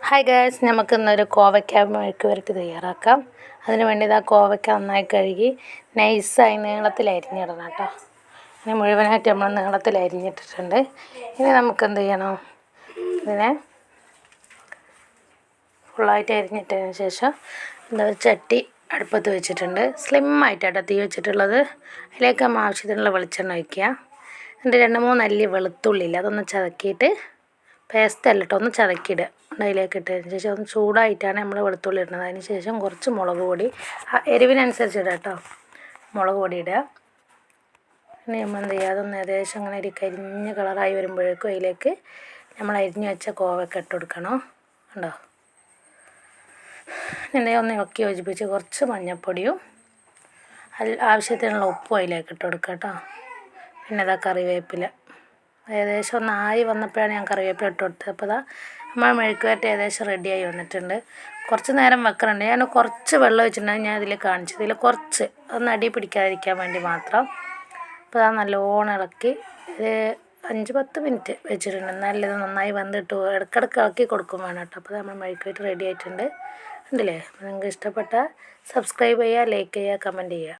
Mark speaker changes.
Speaker 1: Hi guys, നമുക്കിന്നൊരു കോവയ്ക്ക മെഴുക്ക് പുരട്ടി തയ്യാറാക്കാം. അതിന് വേണ്ടി ഇതാ കോവയ്ക്ക നന്നായി കഴുകി നൈസായി നീളത്തിൽ അരിഞ്ഞിടണം കേട്ടോ. ഇനി മുഴുവനായിട്ട് നമ്മൾ നീളത്തിൽ അരിഞ്ഞിട്ടിട്ടുണ്ട്. ഇനി നമുക്ക് എന്ത് ചെയ്യണം, ഇതിനെ ഫുള്ളായിട്ട് അരിഞ്ഞിട്ടതിന് ശേഷം ഒരു ചട്ടി അടുപ്പത്ത് വെച്ചിട്ടുണ്ട്. സ്ലിമ്മായിട്ടാണ് തീ വെച്ചിട്ടുള്ളത്. അതിലേക്ക് നമ്മൾ ആവശ്യത്തിനുള്ള വെളിച്ചെണ്ണ ഒഴിക്കുക. എന്നിട്ട് 2-3 അല്ലി വെളുത്തുള്ളിയില്ല, അതൊന്ന് ചതക്കിയിട്ട് പേസ്റ്റ് അല്ല കേട്ടോ, ഒന്ന് ചതക്കിയിടുക. അതിലേക്ക് ഇട്ടതിന് ശേഷം ഒന്ന് ചൂടായിട്ടാണ് നമ്മൾ വെളുത്തുള്ളി ഇടുന്നത്. അതിന് ശേഷം കുറച്ച് മുളക് പൊടി, എരിവിനനുസരിച്ച് ഇടുക കേട്ടോ, മുളക് പൊടി ഇടുക. ഇനി നമ്മൾ എന്ത് ചെയ്യുക, അതൊന്ന് ഏകദേശം അങ്ങനെ ഒരു കരിഞ്ഞ കളറായി വരുമ്പോഴേക്കും അതിലേക്ക് നമ്മൾ അരിഞ്ഞ് വെച്ച കോവയ്ക്ക ഇട്ട് കൊടുക്കണം. കണ്ടോ, ഇതിനെ ഒന്ന് ഇളക്കി യോജിപ്പിച്ച് കുറച്ച് മഞ്ഞൾപ്പൊടിയും ആവശ്യത്തിനുള്ള ഉപ്പും അതിലേക്ക് ഇട്ട് കൊടുക്കുക കേട്ടോ. പിന്നെ ഇതാ കറിവേപ്പില ഏകദേശം ഒന്നായി വന്നപ്പോഴാണ് ഞാൻ കറിവേപ്പില ഇട്ട് കൊടുത്തത്. അപ്പോൾ ഇതാ നമ്മൾ മെഴുക്ക് പുരട്ടി ഏകദേശം റെഡിയായി വന്നിട്ടുണ്ട്. കുറച്ച് നേരം വെക്കുന്നുണ്ട്. ഞാൻ കുറച്ച് വെള്ളം ഒഴിച്ചിട്ടുണ്ടെങ്കിൽ ഞാൻ ഇതിൽ കാണിച്ചത്, ഇതിൽ കുറച്ച് ഒന്ന് അടി പിടിക്കാതിരിക്കാൻ വേണ്ടി മാത്രം. അപ്പോൾ അത് നല്ലോണം ഇളക്കി 5-10 മിനിറ്റ് വെച്ചിട്ടുണ്ട്. എന്നാലും ഇത് നന്നായി വന്നിട്ട് ഇടയ്ക്കിടയ്ക്ക് ഇളക്കി കൊടുക്കും വേണം കേട്ടോ. അപ്പോൾ നമ്മൾ മെഴുക്ക് പുരട്ടി റെഡി ആയിട്ടുണ്ട്. ഉണ്ടല്ലേ? നിങ്ങൾക്ക് ഇഷ്ടപ്പെട്ടാൽ സബ്സ്ക്രൈബ് ചെയ്യുക, ലൈക്ക് ചെയ്യുക, കമൻറ്റ് ചെയ്യുക.